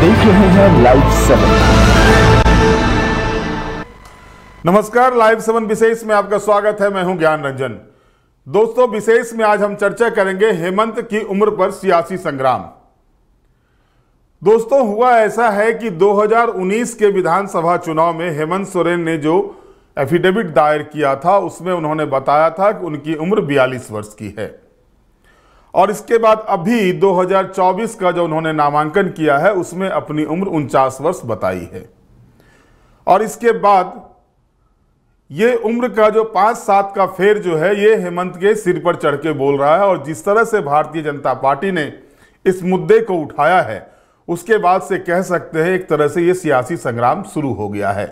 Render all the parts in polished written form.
देख रहे हैं लाइव 7। नमस्कार, लाइव 7 विशेष में आपका स्वागत है। मैं हूं ज्ञान रंजन। दोस्तों, विशेष में आज हम चर्चा करेंगे हेमंत की उम्र पर सियासी संग्राम। दोस्तों, हुआ ऐसा है कि 2019 के विधानसभा चुनाव में हेमंत सोरेन ने जो एफिडेविट दायर किया था उसमें उन्होंने बताया था कि उनकी उम्र 42 वर्ष की है, और इसके बाद अभी 2024 का जो उन्होंने नामांकन किया है उसमें अपनी उम्र 49 वर्ष बताई है। और इसके बाद ये उम्र का जो 5-7 का फेर जो है ये हेमंत के सिर पर चढ़ के बोल रहा है। और जिस तरह से भारतीय जनता पार्टी ने इस मुद्दे को उठाया है उसके बाद से कह सकते हैं एक तरह से ये सियासी संग्राम शुरू हो गया है।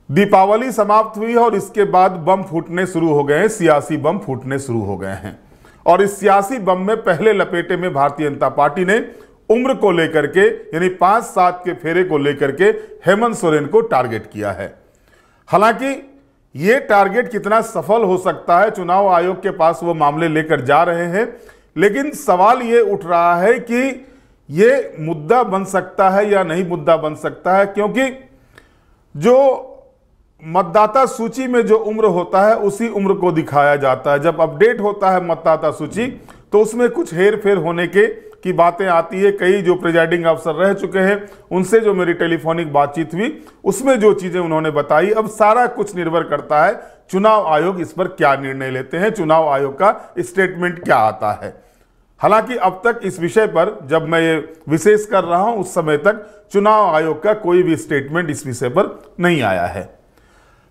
दीपावली समाप्त हुई है और इसके बाद बम फूटने शुरू हो गए हैं, सियासी बम फूटने शुरू हो गए हैं। और इस सियासी बम में पहले लपेटे में भारतीय जनता पार्टी ने उम्र को लेकर के यानी 5-7 के फेरे को लेकर के हेमंत सोरेन को टारगेट किया है। हालांकि ये टारगेट कितना सफल हो सकता है, चुनाव आयोग के पास वो मामले लेकर जा रहे हैं, लेकिन सवाल ये उठ रहा है कि ये मुद्दा बन सकता है या नहीं मुद्दा बन सकता है, क्योंकि जो मतदाता सूची में जो उम्र होता है उसी उम्र को दिखाया जाता है। जब अपडेट होता है मतदाता सूची तो उसमें कुछ हेर फेर होने की बातें आती है। कई जो प्रिजाइडिंग अफसर रह चुके हैं उनसे जो मेरी टेलीफोनिक बातचीत हुई उसमें जो चीजें उन्होंने बताई, अब सारा कुछ निर्भर करता है चुनाव आयोग इस पर क्या निर्णय लेते हैं, चुनाव आयोग का स्टेटमेंट क्या आता है। हालांकि अब तक इस विषय पर जब मैं ये विशेष कर रहा हूं उस समय तक चुनाव आयोग का कोई भी स्टेटमेंट इस विषय पर नहीं आया है।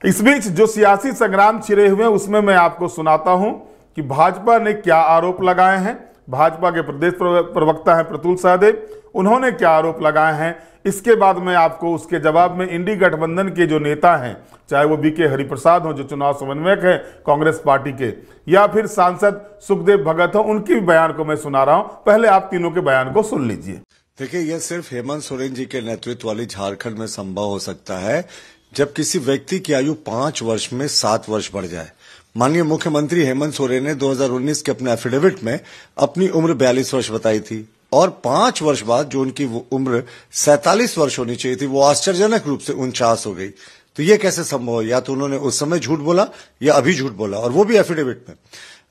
इस बीच जो सियासी संग्राम छिड़े हुए हैं उसमें मैं आपको सुनाता हूं कि भाजपा ने क्या आरोप लगाए हैं। भाजपा के प्रदेश प्रवक्ता हैं प्रतुल सहदेव, उन्होंने क्या आरोप लगाए हैं, इसके बाद मैं आपको उसके जवाब में इंडी गठबंधन के जो नेता हैं, चाहे वो बीके हरिप्रसाद हो जो चुनाव समन्वयक है कांग्रेस पार्टी के, या फिर सांसद सुखदेव भगत हो, उनकी बयान को मैं सुना रहा हूं। पहले आप तीनों के बयान को सुन लीजिए। देखिए, यह सिर्फ हेमंत सोरेन जी के नेतृत्व वाली झारखंड में संभव हो सकता है जब किसी व्यक्ति की आयु 5 वर्ष में 7 वर्ष बढ़ जाए। माननीय मुख्यमंत्री हेमंत सोरेन ने 2019 के अपने एफिडेविट में अपनी उम्र 42 वर्ष बताई थी, और 5 वर्ष बाद जो उनकी उम्र 47 वर्ष होनी चाहिए थी वो आश्चर्यजनक रूप से 49 हो गई। तो ये कैसे संभव है? या तो उन्होंने उस समय झूठ बोला या अभी झूठ बोला, और वो भी एफिडेविट में।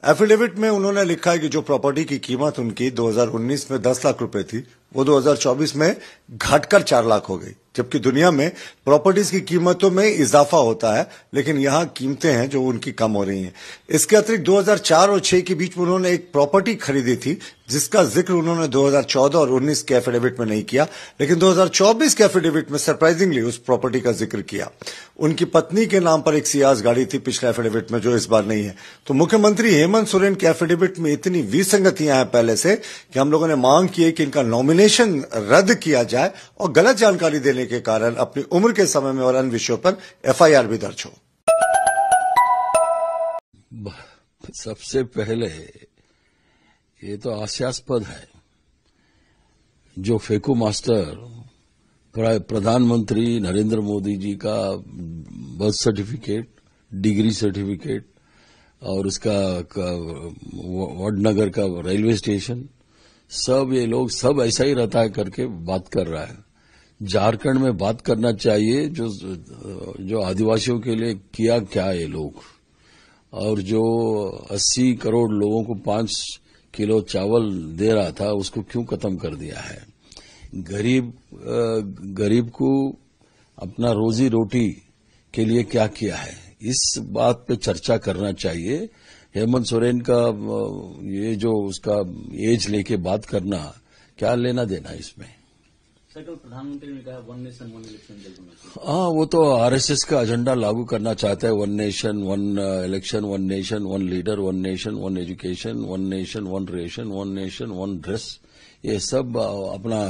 एफिडेविट में उन्होंने लिखा है कि जो प्रॉपर्टी की कीमत उनकी 2019 में 10 लाख रुपए थी वो 2024 में घटकर 4 लाख हो गई। जबकि दुनिया में प्रॉपर्टीज की कीमतों में इजाफा होता है, लेकिन यहां कीमतें हैं जो उनकी कम हो रही हैं। इसके अतिरिक्त 2004 और 6 के बीच में उन्होंने एक प्रॉपर्टी खरीदी थी जिसका जिक्र उन्होंने 2014 और 19 के एफिडेविट में नहीं किया, लेकिन 2024 के एफिडेविट में सरप्राइजिंगली उस प्रॉपर्टी का जिक्र किया। उनकी पत्नी के नाम पर एक सियाज गाड़ी थी पिछले एफिडेविट में, जो इस बार नहीं है। तो मुख्यमंत्री हेमंत सोरेन के एफिडेविट में इतनी विसंगतियां हैं पहले से कि हम लोगों ने मांग की है कि इनका नॉमिनेशन रद्द किया जाए और गलत जानकारी देने के कारण अपनी उम्र के समय में और अन्य विषयों पर एफआईआर भी दर्ज हो। सबसे पहले ये तो हास्यास्पद है जो फेकू मास्टर प्रधानमंत्री नरेंद्र मोदी जी का बर्थ सर्टिफिकेट, डिग्री सर्टिफिकेट और उसका वडनगर का रेलवे स्टेशन, सब ये लोग सब ऐसा ही रहता है करके बात कर रहा है। झारखंड में बात करना चाहिए जो आदिवासियों के लिए किया क्या ये लोग, और जो 80 करोड़ लोगों को 5 किलो चावल दे रहा था उसको क्यों खत्म कर दिया है। गरीब को अपना रोजी रोटी के लिए क्या किया है, इस बात पे चर्चा करना चाहिए। हेमंत सोरेन का ये जो उसका एज लेके बात करना, क्या लेना देना इसमें। कल प्रधानमंत्री ने कहा 1 नेशन 1 इलेक्शन। हाँ, वो तो आरएसएस का एजेंडा लागू करना चाहता है। 1 nation 1 election, 1 nation 1 leader, 1 nation 1 education, 1 nation 1 ration, 1 nation 1 dress, ये सब अपना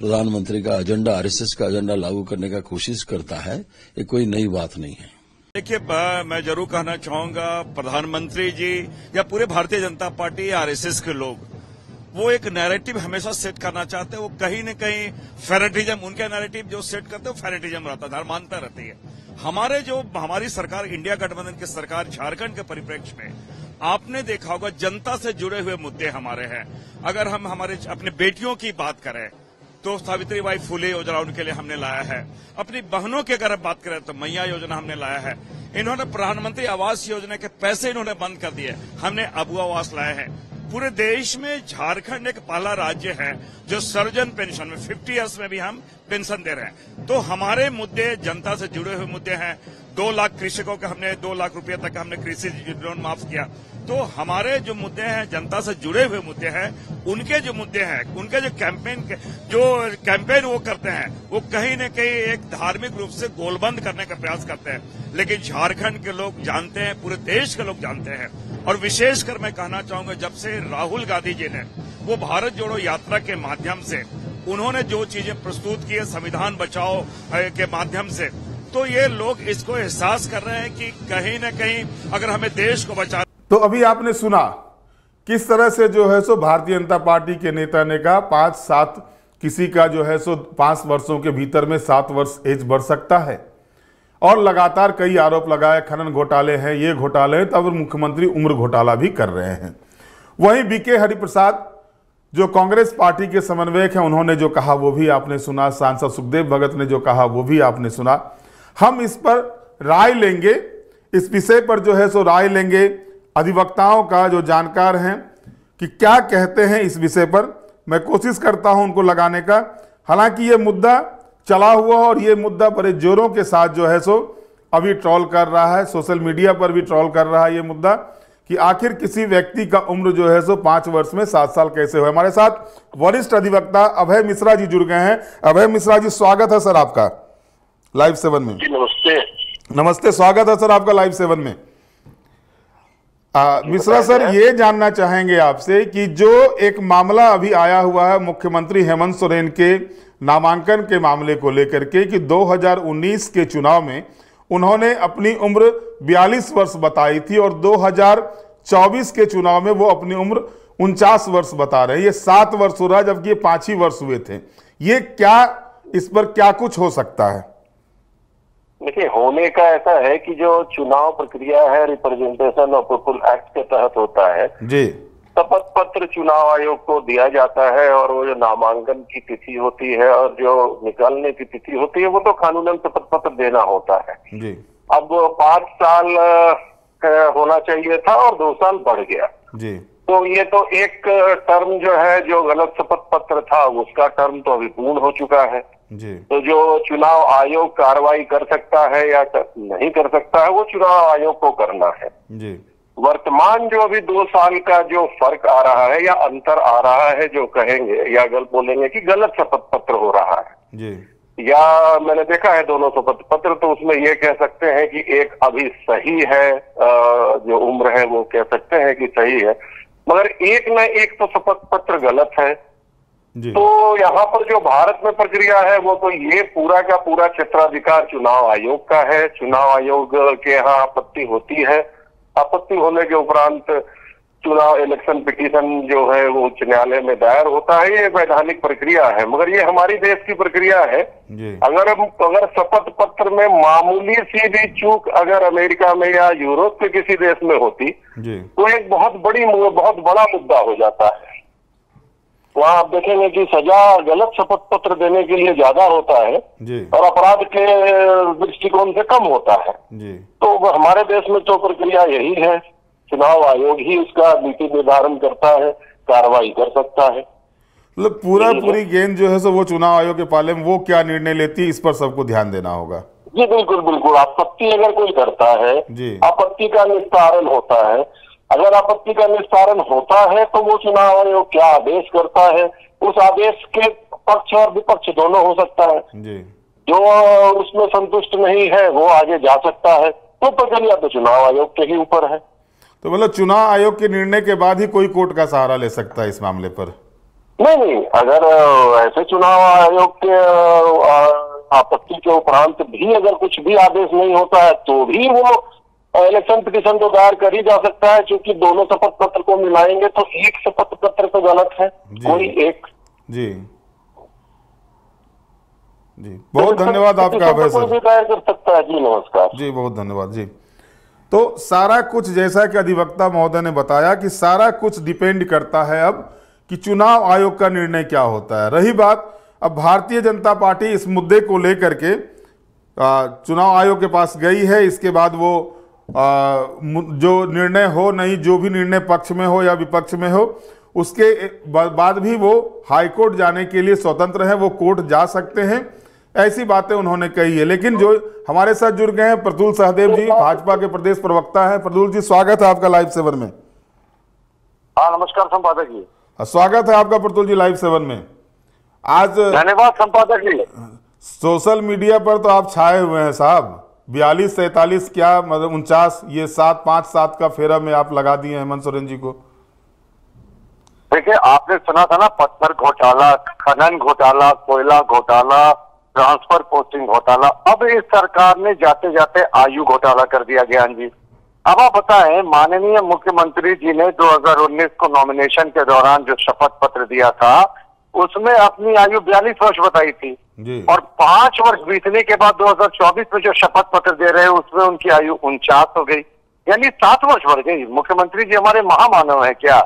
प्रधानमंत्री का एजेंडा, आरएसएस का एजेंडा लागू करने का कोशिश करता है। ये कोई नई बात नहीं है। देखिए, मैं जरूर कहना चाहूंगा प्रधानमंत्री जी या पूरे भारतीय जनता पार्टी, आरएसएस के लोग वो एक नैरेटिव हमेशा सेट करना चाहते हैं। वो कहीं न कहीं फेनेटिज्म, उनका नैरेटिव जो सेट करते हैं वो फेनेटिज्म रहता है, धर्मांतर रहती है। हमारी सरकार, इंडिया गठबंधन की सरकार झारखंड के परिप्रेक्ष्य में आपने देखा होगा जनता से जुड़े हुए मुद्दे हमारे हैं। अगर हम अपने बेटियों की बात करें तो सावित्रीबाई फुले योजना उनके लिए हमने लाया है। अपनी बहनों की अगर बात करें तो मैया योजना हमने लाया है। इन्होंने प्रधानमंत्री आवास योजना के पैसे इन्होंने बंद कर दिए, हमने अबू आवास लाए हैं। पूरे देश में झारखंड एक पहला राज्य है जो सर्जन पेंशन में 50 इयर्स में भी हम पेंशन दे रहे हैं। तो हमारे मुद्दे जनता से जुड़े हुए मुद्दे हैं। 2 लाख कृषकों का हमने 2 लाख रुपए तक हमने कृषि लोन माफ किया। तो हमारे जो मुद्दे हैं जनता से जुड़े हुए मुद्दे हैं, उनके जो मुद्दे हैं, उनके जो कैंपेन वो करते हैं, वो कहीं न कहीं एक धार्मिक रूप से गोलबंद करने का प्रयास करते हैं। लेकिन झारखंड के लोग जानते हैं, पूरे देश के लोग जानते हैं। और विशेषकर मैं कहना चाहूंगा, जब से राहुल गांधी जी ने वो भारत जोड़ो यात्रा के माध्यम से उन्होंने जो चीजें प्रस्तुत की है संविधान बचाओ के माध्यम से, तो ये लोग इसको एहसास कर रहे हैं कि कहीं न कहीं अगर हमें देश को बचा। तो अभी आपने सुना किस तरह से जो है सो भारतीय जनता पार्टी के नेता ने कहा 5-7 किसी का जो है सो 5 वर्षों के भीतर में 7 वर्ष एज बढ़ सकता है। और लगातार कई आरोप लगाए, खनन घोटाले हैं, ये घोटाले हैं, तब मुख्यमंत्री उम्र घोटाला भी कर रहे हैं। वहीं बीके हरिप्रसाद जो कांग्रेस पार्टी के समन्वयक हैं, उन्होंने जो कहा वो भी आपने सुना। सांसद सुखदेव भगत ने जो कहा वो भी आपने सुना। हम इस पर राय लेंगे, इस विषय पर जो है सो राय लेंगे अधिवक्ताओं का जो जानकार हैं कि क्या कहते हैं इस विषय पर। मैं कोशिश करता हूं उनको लगाने का। हालांकि ये मुद्दा चला हुआ और ये मुद्दा बड़े जोरों के साथ जो है सो अभी ट्रोल कर रहा है, सोशल मीडिया पर भी ट्रोल कर रहा है ये मुद्दा कि आखिर किसी व्यक्ति का उम्र जो है सो 5 वर्ष में 7 साल कैसे हुआ। हमारे साथ वरिष्ठ अधिवक्ता अभय मिश्रा जी जुड़ गए हैं। अभय मिश्रा जी, स्वागत है सर आपका लाइव 7 में। नमस्ते। नमस्ते, स्वागत है सर आपका लाइव 7 में। मिश्रा सर, ये जानना चाहेंगे आपसे कि जो एक मामला अभी आया हुआ है मुख्यमंत्री हेमंत सोरेन के नामांकन के मामले को लेकर के कि 2019 के चुनाव में उन्होंने अपनी उम्र 42 वर्ष बताई थी और 2024 के चुनाव में वो अपनी उम्र 49 वर्ष बता रहे हैं। ये 7 वर्ष हो रहा है जबकि ये 5 ही वर्ष हुए थे। ये क्या, इस पर क्या कुछ हो सकता है? देखिए, होने का ऐसा है कि जो चुनाव प्रक्रिया है रिप्रेजेंटेशन ऑफ पीपुल एक्ट के तहत होता है जी। शपथ पत्र चुनाव आयोग को दिया जाता है और वो जो नामांकन की तिथि होती है और जो निकालने की तिथि होती है वो तो कानूनन शपथ पत्र देना होता है जी। अब 5 साल होना चाहिए था और 2 साल बढ़ गया जी। तो ये तो एक टर्म जो है, जो गलत शपथ पत्र था उसका टर्म तो अभी पूर्ण हो चुका है जी। तो जो चुनाव आयोग कार्रवाई कर सकता है या नहीं कर सकता है वो चुनाव आयोग को करना है जी। वर्तमान जो अभी 2 साल का जो फर्क आ रहा है या अंतर आ रहा है, जो कहेंगे या बोलेंगे कि गलत शपथ पत्र हो रहा है जी। या मैंने देखा है दोनों शपथ पत्र, तो उसमें ये कह सकते हैं कि एक अभी सही है, जो उम्र है वो कह सकते हैं कि सही है, मगर एक न एक तो शपथ पत्र गलत है जी। तो यहाँ पर जो भारत में प्रक्रिया है वो तो ये पूरा का पूरा क्षेत्राधिकार चुनाव आयोग का है। चुनाव आयोग के यहाँ आपत्ति होती है, आपत्ति होने के उपरांत चुनाव इलेक्शन पिटीशन जो है वो उच्च न्यायालय में दायर होता है। ये वैधानिक प्रक्रिया है, मगर ये हमारी देश की प्रक्रिया है जी। अगर शपथ पत्र में मामूली सी भी चूक अगर अमेरिका में या यूरोप के किसी देश में होती जी। तो एक बहुत बड़ा मुद्दा हो जाता है। वहाँ आप देखेंगे कि सजा गलत शपथ पत्र देने के लिए ज्यादा होता है जी। और अपराध के दृष्टिकोण से कम होता है जी। तो हमारे देश में तो प्रक्रिया यही है, चुनाव आयोग ही उसका नीति निर्धारण करता है, कार्रवाई कर सकता है। मतलब पूरी गेंद जो है सो वो चुनाव आयोग के पाले में वो क्या निर्णय लेती है, इस पर सबको ध्यान देना होगा। जी बिल्कुल बिल्कुल। आपत्ति अगर कोई करता है जी। आपत्ति का निस्तारण होता है, अगर आपत्ति का निस्तारण होता है तो वो चुनाव आयोग क्या आदेश करता है, उस आदेश के पक्ष और विपक्ष दोनों हो सकता है जी। जो उसमें संतुष्ट नहीं है वो आगे जा सकता है, तो प्रक्रिया तो चुनाव आयोग के ही ऊपर है। तो मतलब चुनाव आयोग के निर्णय के बाद ही कोई कोर्ट का सहारा ले सकता है इस मामले पर? नहीं, अगर ऐसे चुनाव आयोग के आपत्ति के उपरांत भी अगर कुछ भी आदेश नहीं होता है तो भी वो इलेक्शन पिटीशन तो दायर कर ही जा सकता है, क्योंकि दोनों शपथ पत्र को मिलाएंगे तो एक शपथ पत्र तो गलत है, कोई एक। जी जी। बहुत धन्यवाद आपका अभय सर। भी दायर कर सकता है। जी नमस्कार जी, बहुत धन्यवाद जी। तो सारा कुछ जैसा कि अधिवक्ता महोदय ने बताया कि सारा कुछ डिपेंड करता है अब कि चुनाव आयोग का निर्णय क्या होता है। रही बात अब भारतीय जनता पार्टी इस मुद्दे को लेकर के चुनाव आयोग के पास गई है। इसके बाद वो जो निर्णय हो, नहीं जो भी निर्णय पक्ष में हो या विपक्ष में हो, उसके बाद भी वो हाईकोर्ट जाने के लिए स्वतंत्र है, वो कोर्ट जा सकते हैं, ऐसी बातें उन्होंने कही है। लेकिन जो हमारे साथ जुड़ गए हैं प्रतुल सहदेव जी, भाजपा के प्रदेश प्रवक्ता हैं। प्रतुल जी, स्वागत है आपका लाइव 7 में। हाँ, नमस्कार संपादक जी। स्वागत है आपका प्रतुल जी लाइव 7 में। आज धन्यवाद संपादक जी। सोशल मीडिया पर तो आप छाए हुए हैं साहब। 42, 43 क्या मतलब 49, ये 7, 5, 7 का फेरा में आप लगा दिए हेमंत सोरेन जी को। देखिए, आपने सुना था ना, पत्थर घोटाला, खनन घोटाला, कोयला घोटाला, ट्रांसफर पोस्टिंग घोटाला। अब इस सरकार ने जाते जाते आयु घोटाला कर दिया ज्ञान जी। अब आप बताएं, माननीय मुख्यमंत्री जी ने 2019 को नॉमिनेशन के दौरान जो शपथ पत्र दिया था, उसमें अपनी आयु 42 वर्ष बताई थी और 5 वर्ष बीतने के बाद 2024 में जो शपथ पत्र दे रहे हैं उसमें उनकी आयु 49 हो गई, यानी 7 वर्ष बढ़ गई। मुख्यमंत्री जी हमारे महामानव है क्या,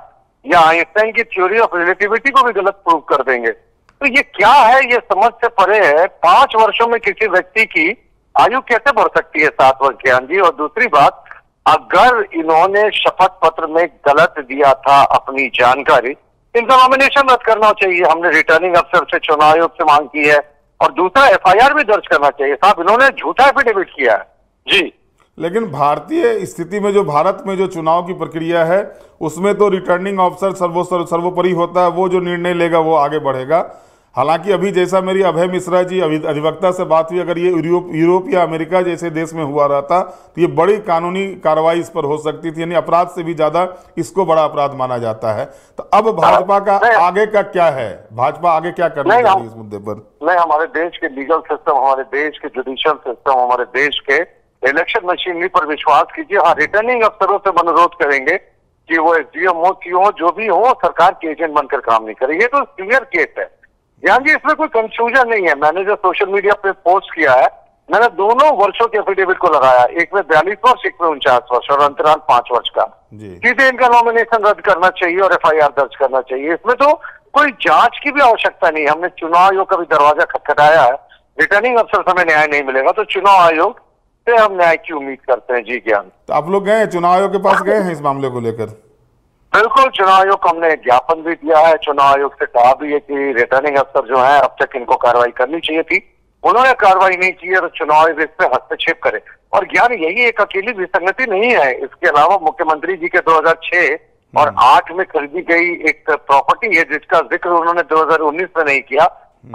या आइंस्टाइन की थ्योरी ऑफ रिलेटिविटी को भी गलत प्रूव कर देंगे? तो ये क्या है, ये समझ से परे है। 5 वर्षों में किसी व्यक्ति की आयु कैसे बढ़ सकती है 7 वर्ष ज्ञान जी? और दूसरी बात, अगर इन्होंने शपथ पत्र में गलत दिया था अपनी जानकारी, इनका नॉमिनेशन रद्द करना चाहिए। हमने रिटर्निंग अफसर से, चुनाव आयोग से मांग की है, और दूसरा FIR भी दर्ज करना चाहिए। साहब, इन्होंने झूठा एफिडेविट किया है जी। लेकिन भारतीय स्थिति में, जो भारत में जो चुनाव की प्रक्रिया है, उसमें तो रिटर्निंग ऑफिसर सर्वोपरि होता है, वो जो निर्णय लेगा वो आगे बढ़ेगा। हालांकि अभी जैसा मेरी अभय मिश्रा जी अधिवक्ता से बात हुई, अगर ये यूरोप या अमेरिका जैसे देश में हुआ रहता तो ये बड़ी कानूनी कार्रवाई इस पर हो सकती थी, यानी अपराध से भी ज्यादा इसको बड़ा अपराध माना जाता है। तो अब भाजपा का आगे का क्या है, भाजपा आगे क्या करना चाहिए इस मुद्दे पर? नहीं, हमारे देश के लीगल सिस्टम, हमारे देश के जुडिशियल सिस्टम, हमारे देश के इलेक्शन मशीनरी पर विश्वास कीजिए। हाँ, रिटर्निंग अफसरों से अनुरोध करेंगे कि वो SDM हो, की हो, जो भी हो, सरकार के एजेंट बनकर काम नहीं करेंगे। तो क्लियर केस है ध्यान जी, इसमें कोई कंफ्यूजन नहीं है। मैंने जो सोशल मीडिया पे पोस्ट किया है, मैंने दोनों वर्षों के एफिडेविट को लगाया, एक में 42 वर्ष, एक में 49 वर्ष, और अंतराल 5 वर्ष का। सीधे इनका नॉमिनेशन रद्द करना चाहिए और FIR दर्ज करना चाहिए। इसमें तो कोई जांच की भी आवश्यकता नहीं। हमने चुनाव आयोग का भी दरवाजा खटखटाया है। रिटर्निंग अफसर से हमें न्याय नहीं मिलेगा तो चुनाव आयोग से हम न्याय की उम्मीद करते हैं जी। ज्ञान, तो आप लोग गए चुनाव आयोग के पास, गए हैं इस मामले को लेकर? बिल्कुल, चुनाव आयोग को हमने ज्ञापन भी दिया है। चुनाव आयोग से कहा भी है कि रिटर्निंग अफसर जो है, अब तक इनको कार्रवाई करनी चाहिए थी, उन्होंने कार्रवाई नहीं की है, तो चुनाव आयोग इस पे हस्तक्षेप करे। और ज्ञान, यही एक अकेली विसंगति नहीं है। इसके अलावा मुख्यमंत्री जी के 2006 और 8 में खरीदी गई एक प्रॉपर्टी है जिसका जिक्र उन्होंने 2019 में नहीं किया।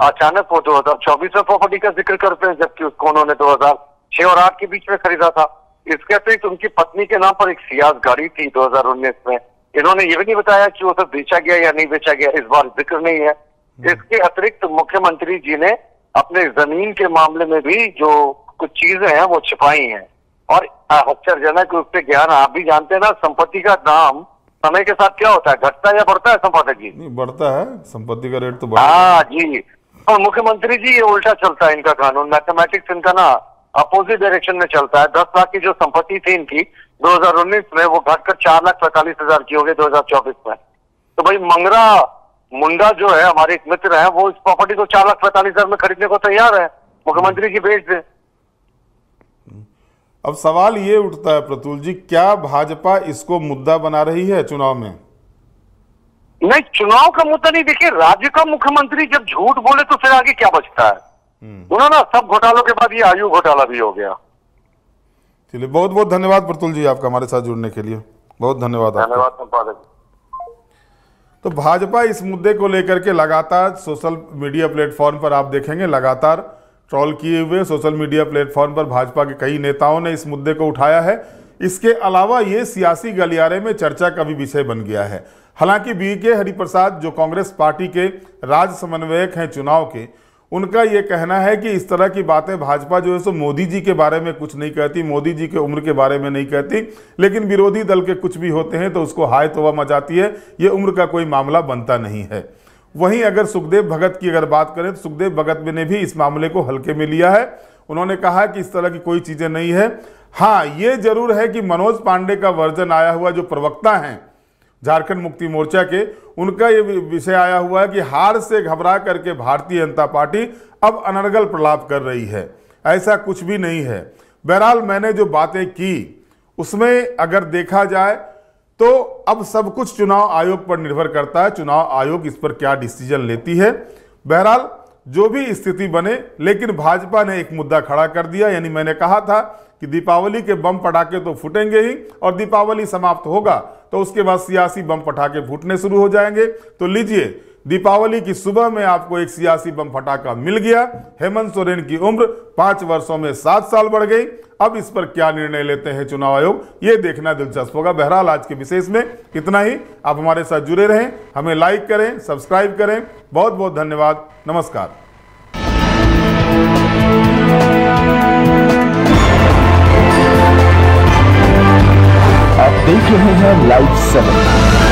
अचानक वो 2024 में प्रॉपर्टी का जिक्र करते हैं, जबकि उसको उन्होंने 2006 और 8 के बीच में खरीदा था। इसके अतिरिक्त उनकी पत्नी के नाम पर एक सियाज गाड़ी थी 2019 में। इन्होंने ये भी नहीं बताया कि वो सब बेचा गया या नहीं बेचा गया, इस बार जिक्र नहीं है। इसके अतिरिक्त मुख्यमंत्री जी ने अपने जमीन के मामले में भी जो कुछ चीजें हैं वो छिपाई हैं। और आश्चर्यजनक रूप से ज्ञान, आप भी जानते हैं ना, संपत्ति का दाम समय के साथ क्या होता है, घटता है या बढ़ता है संपादक जी? नहीं, बढ़ता है, संपत्ति का रेट तो बढ़ता है। हाँ जी, और मुख्यमंत्री जी ये उल्टा चलता है इनका कानून। मैथमेटिक्स इनका ना अपोजिट डायरेक्शन में चलता है। 10 लाख की जो संपत्ति थी इनकी 2019 में, वो घटकर 4,45,000 की हो गई 2024 में। तो भाई मंगरा मुंडा जो है, हमारे एक मित्र है, वो इस प्रॉपर्टी को 4,45,000 में खरीदने को तैयार है। मुख्यमंत्री जी बेच दे। अब सवाल ये उठता है प्रतुल जी, क्या भाजपा इसको मुद्दा बना रही है चुनाव में? नहीं, चुनाव का मुद्दा नहीं। देखिए, राज्य का मुख्यमंत्री जब झूठ बोले तो फिर आगे क्या बचता है? उन्होंने सब घोटालों के बाद ये आयु घोटाला भी हो गया। चलिए, बहुत बहुत धन्यवाद प्रतुल जी आपका हमारे साथ जुड़ने के लिए, बहुत धन्यवाद। धन्यवाद संपादक। तो भाजपा इस मुद्दे को लेकर के लगातार सोशल मीडिया प्लेटफॉर्म पर आप देखेंगे, लगातार ट्रोल किए हुए सोशल मीडिया प्लेटफॉर्म पर भाजपा के कई नेताओं ने इस मुद्दे को उठाया है। इसके अलावा ये सियासी गलियारे में चर्चा का भी विषय बन गया है। हालांकि BK हरिप्रसाद जो कांग्रेस पार्टी के राज्य समन्वयक हैं चुनाव के, उनका यह कहना है कि इस तरह की बातें भाजपा जो है सो मोदी जी के बारे में कुछ नहीं कहती, मोदी जी के उम्र के बारे में नहीं कहती, लेकिन विरोधी दल के कुछ भी होते हैं तो उसको हाय तौबा मचाती है, ये उम्र का कोई मामला बनता नहीं है। वहीं अगर सुखदेव भगत की अगर बात करें तो सुखदेव भगत ने भी इस मामले को हल्के में लिया है। उन्होंने कहा कि इस तरह की कोई चीजें नहीं है। हाँ, ये जरूर है कि मनोज पांडे का वर्जन आया हुआ जो प्रवक्ता हैं झारखंड मुक्ति मोर्चा के, उनका ये विषय आया हुआ है कि हार से घबरा करके भारतीय जनता पार्टी अब अनर्गल प्रलाप कर रही है। ऐसा कुछ भी नहीं है। बहरहाल मैंने जो बातें की उसमें अगर देखा जाए तो अब सब कुछ चुनाव आयोग पर निर्भर करता है, चुनाव आयोग इस पर क्या डिसीजन लेती है। बहरहाल जो भी स्थिति बने, लेकिन भाजपा ने एक मुद्दा खड़ा कर दिया, यानी मैंने कहा था कि दीपावली के बम पटाखे तो फूटेंगे ही और दीपावली समाप्त होगा तो उसके बाद सियासी बम पटाखे फूटने शुरू हो जाएंगे। तो लीजिए, दीपावली की सुबह में आपको एक सियासी बम पटाखा मिल गया। हेमंत सोरेन की उम्र 5 वर्षों में 7 साल बढ़ गई। अब इस पर क्या निर्णय लेते हैं चुनाव आयोग, ये देखना दिलचस्प होगा। बहरहाल आज के विशेष में इतना ही। आप हमारे साथ जुड़े रहें, हमें लाइक करें, सब्सक्राइब करें। बहुत बहुत धन्यवाद। नमस्कार। आप देख रहे हैं लाइव 7।